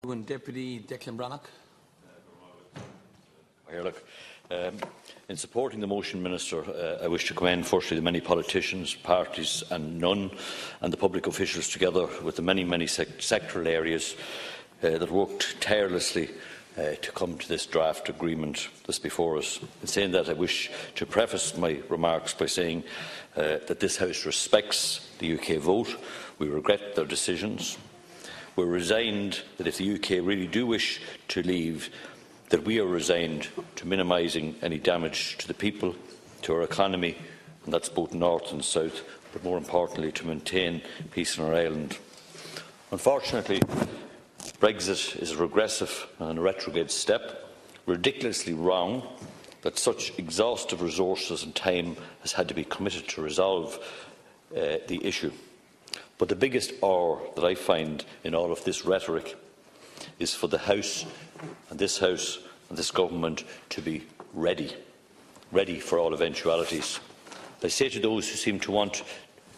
Deputy Declan Brannock. In supporting the motion, Minister, I wish to commend firstly the many politicians, parties and none, and the public officials together with the many sectoral areas that worked tirelessly to come to this draft agreement that's before us. In saying that, I wish to preface my remarks by saying that this House respects the UK vote. We regret their decisions. We're resigned that if the UK really do wish to leave, that we are resigned to minimising any damage to the people, to our economy, and that's both north and south, but more importantly to maintain peace in our island. Unfortunately, Brexit is a regressive and a retrograde step, ridiculously wrong that such exhaustive resources and time has had to be committed to resolve the issue. But the biggest error that I find in all of this rhetoric is for the House and this Government to be ready for all eventualities. I say to those who seem to want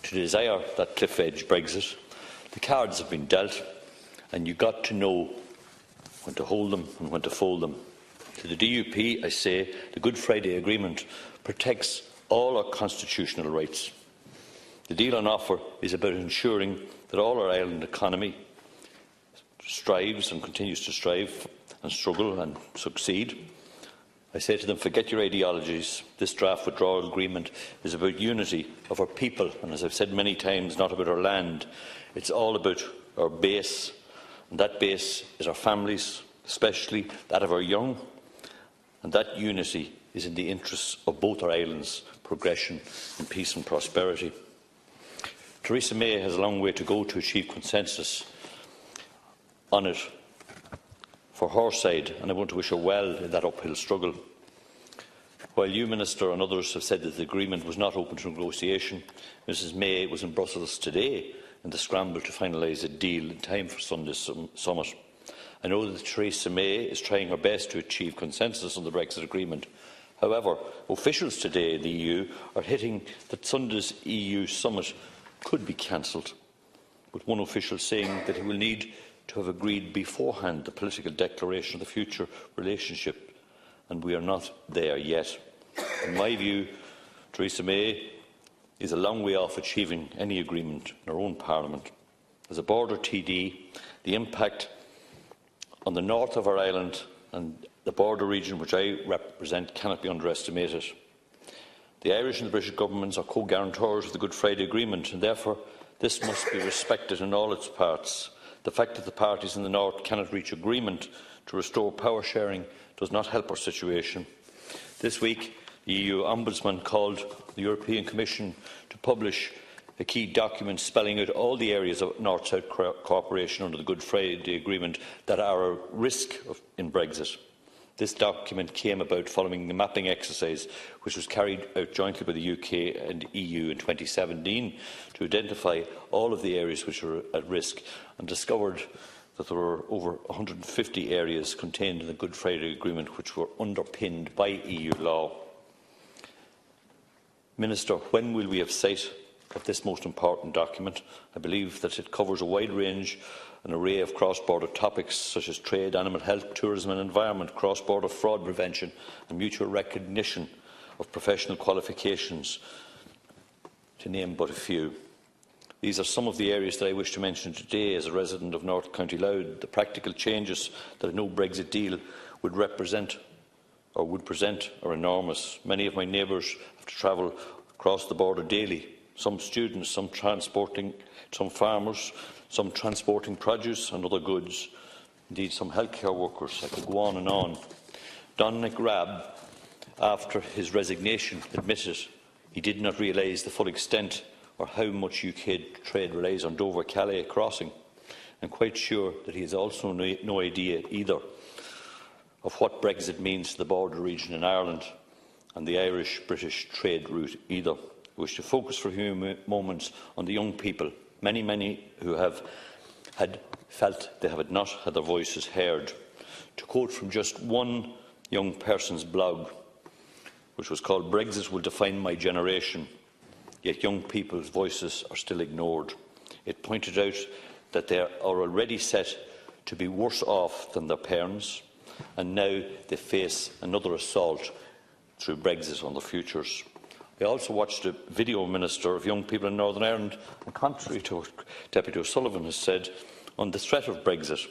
to desire that cliff-edge Brexit, the cards have been dealt and you've got to know when to hold them and when to fold them. To the DUP, I say the Good Friday Agreement protects all our constitutional rights. The deal on offer is about ensuring that all our island economy strives and continues to strive and struggle and succeed. I say to them, forget your ideologies. This draft withdrawal agreement is about unity of our people, and as I've said many times, not about our land. It's all about our base, and that base is our families, especially that of our young, and that unity is in the interests of both our islands' progression in peace and prosperity. Theresa May has a long way to go to achieve consensus on it for her side, and I want to wish her well in that uphill struggle. While you, Minister, and others have said that the agreement was not open to negotiation, Mrs May was in Brussels today in the scramble to finalise a deal in time for Sunday's summit. I know that Theresa May is trying her best to achieve consensus on the Brexit agreement. However, officials today in the EU are hinting that Sunday's EU summit could be cancelled, with one official saying that he will need to have agreed beforehand the political declaration of the future relationship, and we are not there yet. In my view, Theresa May is a long way off achieving any agreement in her own Parliament. As a border TD, the impact on the north of our island and the border region which I represent cannot be underestimated. The Irish and the British governments are co-guarantors of the Good Friday Agreement, and therefore this must be respected in all its parts. The fact that the parties in the north cannot reach agreement to restore power sharing does not help our situation. This week, the EU Ombudsman called the European Commission to publish a key document spelling out all the areas of North-South cooperation under the Good Friday Agreement that are at risk in Brexit. This document came about following the mapping exercise which was carried out jointly by the UK and EU in 2017 to identify all of the areas which are at risk, and discovered that there were over 150 areas contained in the Good Friday Agreement which were underpinned by EU law. Minister, when will we have sight of this most important document? I believe that it covers a wide range, an array of cross-border topics such as trade, animal health, tourism and environment, cross-border fraud prevention and mutual recognition of professional qualifications, to name but a few. These are some of the areas that I wish to mention today as a resident of North County Louth. The practical changes that a no-Brexit deal would present are enormous. Many of my neighbours have to travel across the border daily. Some students, some farmers, some transporting produce and other goods, indeed some healthcare workers. I could go on and on. Dominic Raab, after his resignation, admitted he did not realise the full extent or how much UK trade relies on Dover-Calais crossing. I'm quite sure that he has also no idea either of what Brexit means to the border region in Ireland and the Irish-British trade route either. I wish to focus for a few moments on the young people, many who have felt they have not had their voices heard. To quote from just one young person's blog, which was called "Brexit Will Define My Generation," yet young people's voices are still ignored. It pointed out that they are already set to be worse off than their parents, and now they face another assault through Brexit on their futures. I also watched a video, Minister, of young people in Northern Ireland, and contrary to what Deputy O'Sullivan has said, on the threat of Brexit,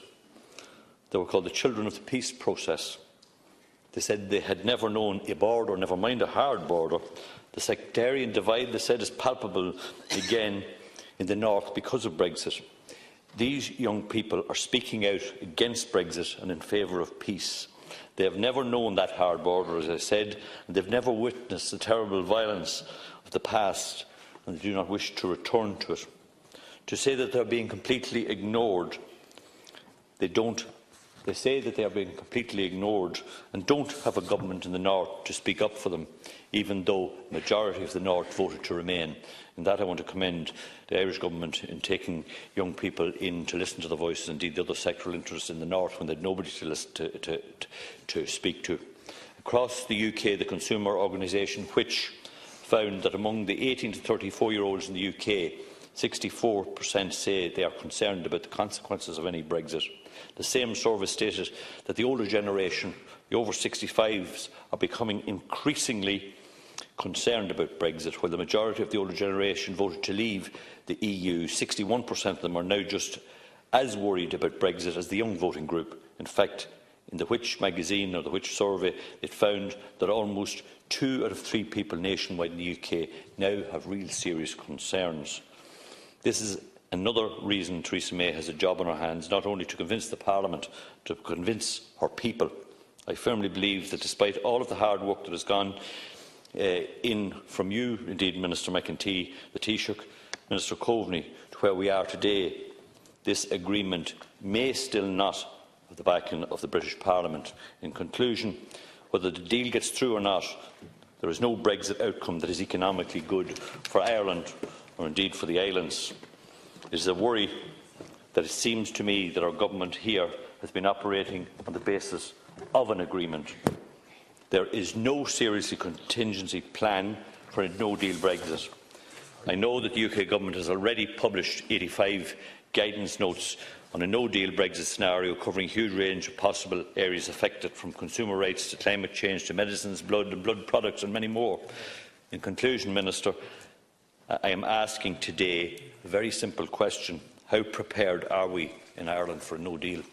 they were called the children of the peace process. They said they had never known a border, never mind a hard border. The sectarian divide, they said, is palpable again in the north because of Brexit. These young people are speaking out against Brexit and in favour of peace. They have never known that hard border, as I said, and they have never witnessed the terrible violence of the past, and they do not wish to return to it. To say that they are being completely ignored, they say that they are being completely ignored and don't have a government in the north to speak up for them, even though the majority of the north voted to remain. In that I want to commend the Irish government in taking young people in to listen to the voices, indeed the other sectoral interests in the north, when they had nobody to listen to speak to. Across the UK, the consumer organisation Which found that among the 18 to 34-year-olds in the UK, 64% say they are concerned about the consequences of any Brexit. The same survey stated that the older generation, the over 65s, are becoming increasingly concerned about Brexit. While the majority of the older generation voted to leave the EU, 61% of them are now just as worried about Brexit as the young voting group. In fact, in the Which magazine, or the Which survey, it found that almost 2 out of 3 people nationwide in the UK now have real serious concerns. This is another reason Theresa May has a job on her hands, not only to convince the Parliament, to convince her people. I firmly believe that despite all of the hard work that has gone in from you, indeed Minister McEntee, the Taoiseach, Minister Coveney, to where we are today, this agreement may still not have the backing of the British Parliament. In conclusion, whether the deal gets through or not, there is no Brexit outcome that is economically good for Ireland or indeed for the islands. It is a worry that it seems to me that our government here has been operating on the basis of an agreement. There is no serious contingency plan for a no-deal Brexit. I know that the UK government has already published 85 guidance notes on a no-deal Brexit scenario covering a huge range of possible areas affected, from consumer rights to climate change to medicines, blood and blood products and many more. In conclusion, Minister, I am asking today a very simple question. How prepared are we in Ireland for a no deal?